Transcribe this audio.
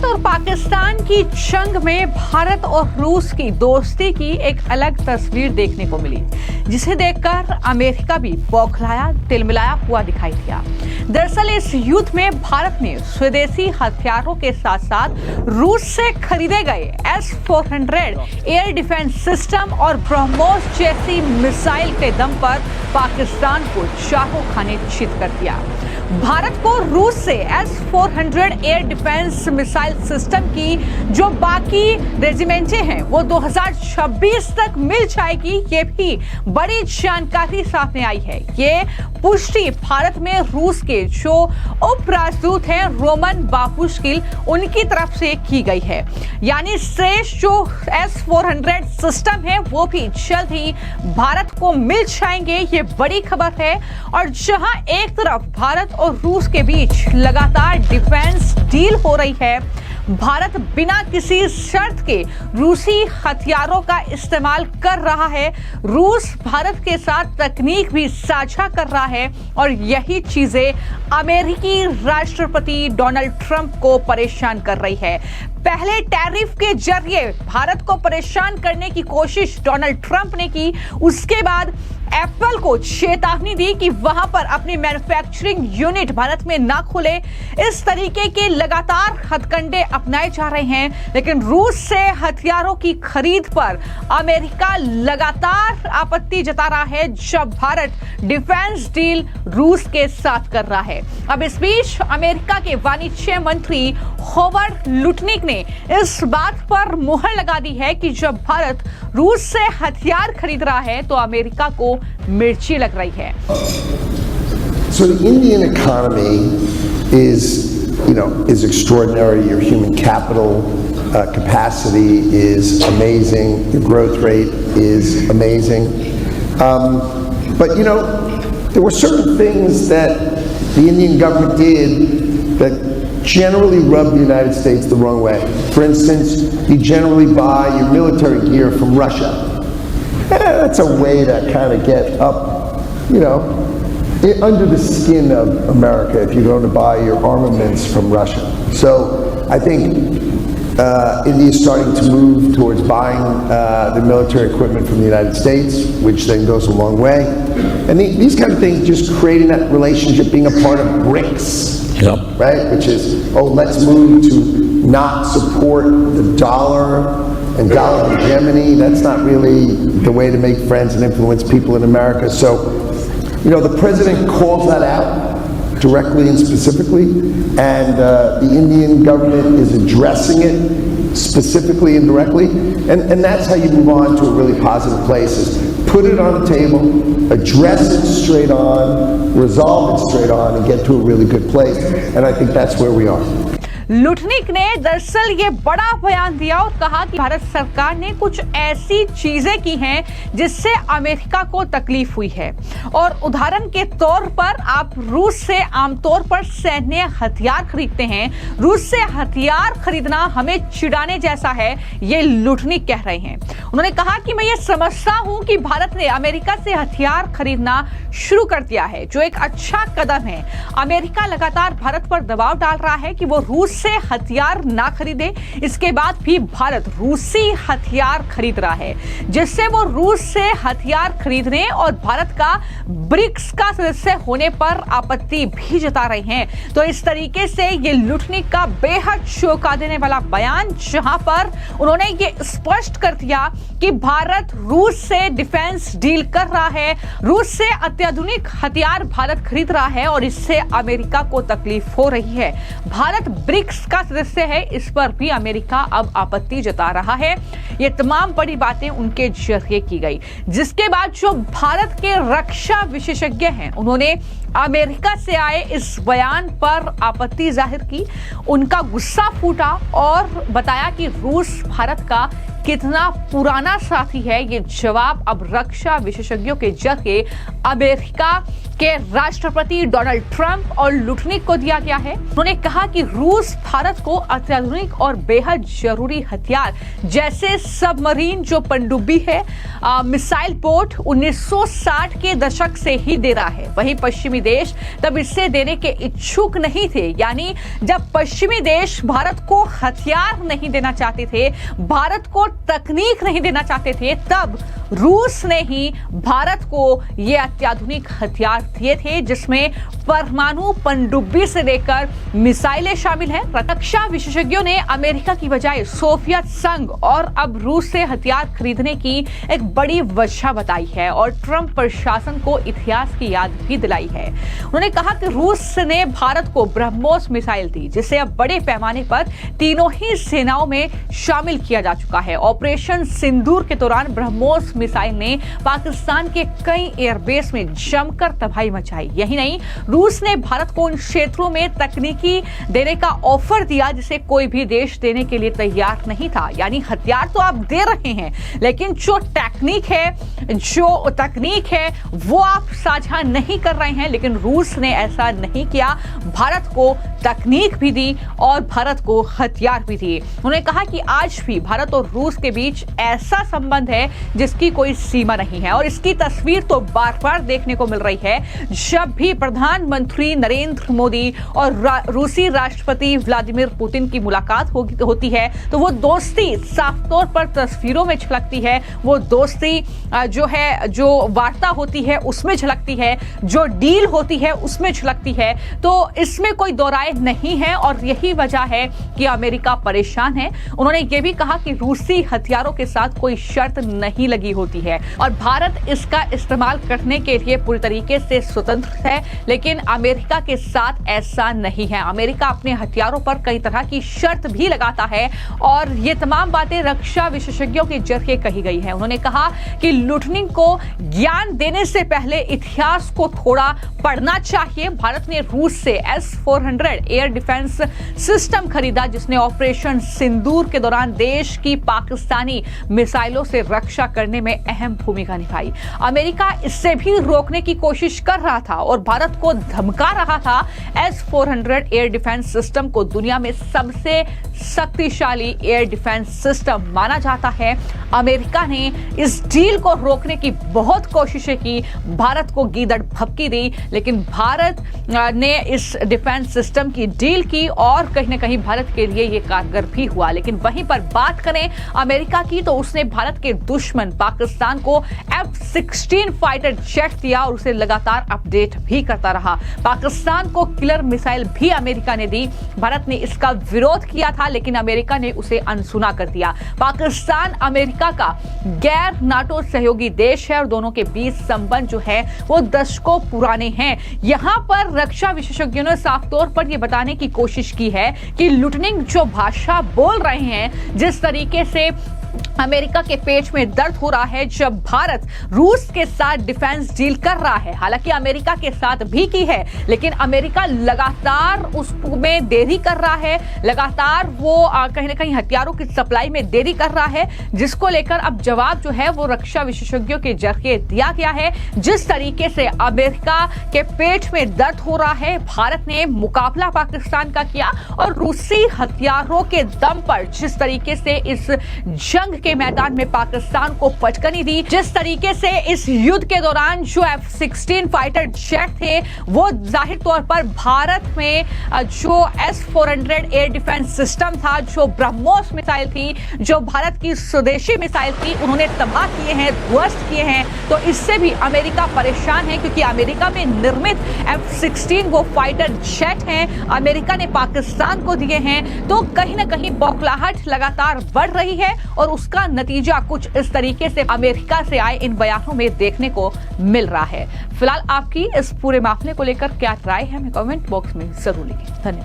भारत और पाकिस्तान की जंग में भारत और रूस की दोस्ती की एक अलग तस्वीर देखने को मिली, जिसे देखकर अमेरिका भी बौखलाया तिलमिलाया हुआ दिखाई दिया। दरअसल इस युद्ध में भारत ने स्वदेशी हथियारों के साथ साथ रूस से खरीदे गए S-400 एयर डिफेंस सिस्टम और ब्रह्मोस जैसी मिसाइल के दम पर पाकिस्तान को चारों खाने चित कर दिया। भारत को रूस से S-400 air defence missile system की जो बाकी रेजिमेंटें हैं वो 2026 तक मिल जाएगी, ये भी बड़ी जानकारी सामने आई है। ये पुष्टि भारत में रूस के जो उप राजदूत हैं रोमन बाबुश्किल उनकी तरफ से की गई है। यानी शेष जो S-400 सिस्टम है वो भी जल्द ही भारत को मिल जाएंगे, ये बड़ी खबर है। और जहां एक तरफ भारत और रूस के बीच लगातार डिफेंस डील हो रही है, भारत बिना किसी शर्त के रूसी हथियारों का इस्तेमाल कर रहा है, रूस भारत के साथ तकनीक भी साझा कर रहा है और यही चीजें अमेरिकी राष्ट्रपति डोनाल्ड ट्रंप को परेशान कर रही है। पहले टैरिफ के जरिए भारत को परेशान करने की कोशिश डोनाल्ड ट्रंप ने की, उसके बाद एप्पल को चेतावनी दी कि वहां पर अपनी मैन्युफैक्चरिंग यूनिट भारत में ना खोले। इस तरीके के लगातार हथकंडे अपनाए जा रहे हैं, लेकिन रूस से हथियारों की खरीद पर अमेरिका लगातार आपत्ति जता रहा है जब भारत डिफेंस डील रूस के साथ कर रहा है। अब इस बीच अमेरिका के वाणिज्य मंत्री होवर्ड लुटनिक ने इस बात पर मुहर लगा दी है कि जब भारत रूस से हथियार खरीद रहा है तो अमेरिका को मिर्ची लग रही है। So the Indian economy is extraordinary. Your human capital capacity is amazing. The growth rate is amazing. But there were certain things that the Indian government did that generally rubbed the United States the wrong way. For instance, you generally buy your military gear from Russia. That's a way to kind of get up, under the skin of America if you're going to buy your armaments from Russia. So I think India is starting to move towards buying the military equipment from the United States, which then goes a long way. And these kind of things, just creating that relationship, being a part of BRICS, right? Which is, let's move to not support the dollar and dollar hegemony. That's not really the way to make friends and influence people in America. So, the president calls that out directly and specifically, and the Indian government is addressing it specifically and directly, and that's how you move on to a really positive place, is put it on the table, address it straight on, resolve it straight on, and get to a really good place, and I think that's where we are. Lutnick ने दरअसल ये बड़ा बयान दिया और कहा कि भारत सरकार ने कुछ ऐसी चीजें की हैं जिससे अमेरिका को तकलीफ हुई है। और उदाहरण के तौर पर आप रूस से आमतौर पर सैन्य हथियार खरीदते हैं, रूस से हथियार खरीदना हमें चिढ़ाने जैसा है, ये लुटनिक कह रहे हैं। उन्होंने कहा कि मैं ये समझता हूं कि भारत ने अमेरिका से हथियार खरीदना शुरू कर दिया है, जो एक अच्छा कदम है। अमेरिका लगातार भारत पर दबाव डाल रहा है कि वो रूस से हथियार ना खरीदे, इसके बाद भी भारत रूसी हथियार खरीद रहा है, जिससे वो रूस से हथियार खरीदने और भारत का ब्रिक्स का सदस्य होने पर आपत्ति भी जता रहे हैं। तो इस तरीके से ये लुटनिक का बेहद चौंका देने वाला बयान, जहां पर उन्होंने ये स्पष्ट कर दिया कि भारत रूस से डिफेंस डील कर रहा है, रूस से अत्याधुनिक हथियार भारत खरीद रहा है और इससे अमेरिका को तकलीफ हो रही है। भारत ब्रिक्स का सदस्य है, इस पर भी अमेरिका अब आपत्ति जता रहा है। ये तमाम बड़ी बातें उनके जरिए की गई, जिसके बाद जो भारत के रक्षा विशेषज्ञ हैं उन्होंने अमेरिका से आए इस बयान पर आपत्ति जाहिर की, उनका गुस्सा फूटा और बताया कि रूस भारत का कितना पुराना साथी है। ये जवाब अब रक्षा विशेषज्ञों के जरिए अमेरिका के राष्ट्रपति डोनाल्ड ट्रंप और लुटनिक को दिया गया है। उन्होंने कहा कि रूस भारत को अत्याधुनिक और बेहद जरूरी हथियार जैसे सबमरीन जो पनडुब्बी है, मिसाइल बोट 1960 के दशक से ही दे रहा है। वहीं पश्चिमी पश्चिमी देश तब इससे देने के इच्छुक नहीं थे। यानी जब पश्चिमी देश भारत को हथियार नहीं देना चाहते थे, भारत को तकनीक नहीं देना चाहते थे, तब रूस ने ही भारत को ये अत्याधुनिक हथियार दिए थे, जिसमें परमाणु पनडुब्बी से लेकर मिसाइलें शामिल हैं। रक्षा विशेषज्ञों ने अमेरिका की बजाय सोवियत संघ और अब रूस से हथियार खरीदने की एक बड़ी वजह बताई है और ट्रंप प्रशासन को इतिहास की याद भी दिलाई है। उन्होंने कहा कि रूस ने भारत को ब्रह्मोस मिसाइल दी, जिसे अब बड़े पैमाने पर तीनों ही सेनाओं में शामिल किया जा चुका है। ऑपरेशन सिंदूर के दौरान ब्रह्मोस मिसाइल ने पाकिस्तान के कई एयरबेस में जमकर तबाही मचाई। यही नहीं, रूस ने भारत को उन क्षेत्रों में तकनीकी देने का ऑफर दिया जिसे कोई भी देश देने के लिए तैयार नहीं था। यानी हथियार तो आप दे रहे हैं, लेकिन जो तकनीक है वो आप साझा नहीं कर रहे हैं। लेकिन रूस ने ऐसा नहीं किया, भारत को तकनीक भी दी और भारत को हथियार भी दिए। उन्होंने कहा कि आज भी भारत और रूस के बीच ऐसा संबंध है जिसकी कोई सीमा नहीं है और इसकी तस्वीर तो बार बार देखने को मिल रही है। जब भी प्रधानमंत्री नरेंद्र मोदी और रूसी राष्ट्रपति व्लादिमीर पुतिन की मुलाकात होती है तो वो दोस्ती साफ तौर पर तस्वीरों में झलकती है। वो दोस्ती जो वार्ता होती है उसमें झलकती है, जो डील होती है उसमें झलकती है। तो इसमें कोई दो राय नहीं है और यही वजह है कि अमेरिका परेशान है। उन्होंने ये भी कहा कि रूसी हथियारों के साथ कोई शर्त नहीं लगी होती है और भारत इसका इस्तेमाल करने के लिए पूरी तरीके से स्वतंत्र है, लेकिन अमेरिका के साथ ऐसा नहीं है। अमेरिका अपने हथियारों पर कई तरह की शर्त भी लगाता है और ये तमाम बातें रक्षा विशेषज्ञों के जरिए कही गई है। उन्होंने कहा कि लुटनिंग को ज्ञान देने से पहले इतिहास को थोड़ा पढ़ना चाहिए। भारत ने रूस से S-400 एयर डिफेंस सिस्टम खरीदा, जिसने ऑपरेशन सिंदूर के दौरान देश की पाकिस्तानी मिसाइलों से रक्षा करने में अहम भूमिका निभाई। अमेरिका इससे भी रोकने की कोशिश कर रहा था और भारत को धमका रहा था। S-400 एयर डिफेंस सिस्टम को दुनिया में सबसे शक्तिशाली एयर डिफेंस सिस्टम माना जाता है। अमेरिका ने इस डील को रोकने की बहुत कोशिशें की, भारत को गीदड़ भभकी दी, लेकिन भारत ने इस डिफेंस सिस्टम की डील की और कहीं ना कहीं भारत के लिए ये कारगर भी हुआ। लेकिन वहीं पर बात करें अमेरिका की तो उसने भारत के दुश्मन पाकिस्तान को F-16 फाइटर जेट दिया और उसे लगातार अपडेट भी करता रहा। पाकिस्तान को किलर मिसाइल भी अमेरिका ने दी। भारत ने इसका विरोध किया था, लेकिन अमेरिका ने उसे अनसुना कर दिया। पाकिस्तान अमेरिका का गैर नाटो सहयोगी देश है और दोनों के बीच संबंध जो है वो दशकों पुराने हैं। यहां पर रक्षा विशेषज्ञों ने साफ तौर पर यह बताने की कोशिश की है कि लुटनिंग जो भाषा बोल रहे हैं, जिस तरीके से अमेरिका के पेट में दर्द हो रहा है जब भारत रूस के साथ डिफेंस डील कर रहा है। हालांकि अमेरिका के साथ भी की है, लेकिन अमेरिका लगातार उसमें देरी कर रहा है, लगातार वो कहीं ना कहीं हथियारों की सप्लाई में देरी कर रहा है, जिसको लेकर अब जवाब जो है वो रक्षा विशेषज्ञों के जरिए दिया गया है। जिस तरीके से अमेरिका के पेट में दर्द हो रहा है, भारत ने मुकाबला पाकिस्तान का किया और रूसी हथियारों के दम पर जिस तरीके से इस जंग के मैदान में पाकिस्तान को पटकनी दी, जिस तरीके से इस युद्ध के दौरान जो F-16 फाइटर जेट थे वो जाहिर तौर पर भारत में जो S-400 एयर डिफेंस सिस्टम था, जो ब्रह्मोस मिसाइल थी, जो भारत की स्वदेशी मिसाइल थी, उन्होंने तबाह किए हैं, ध्वस्त किए हैं। तो इससे भी अमेरिका परेशान है क्योंकि अमेरिका में निर्मित F-16 वो फाइटर जेट हैं, अमेरिका ने पाकिस्तान को दिए हैं। तो कहीं ना कहीं बौखलाहट लगातार बढ़ रही है और उसका नतीजा कुछ इस तरीके से अमेरिका से आए इन बयानों में देखने को मिल रहा है। फिलहाल आपकी इस पूरे मामले को लेकर क्या राय है, हमें कमेंट बॉक्स में जरूर लिखें। धन्यवाद।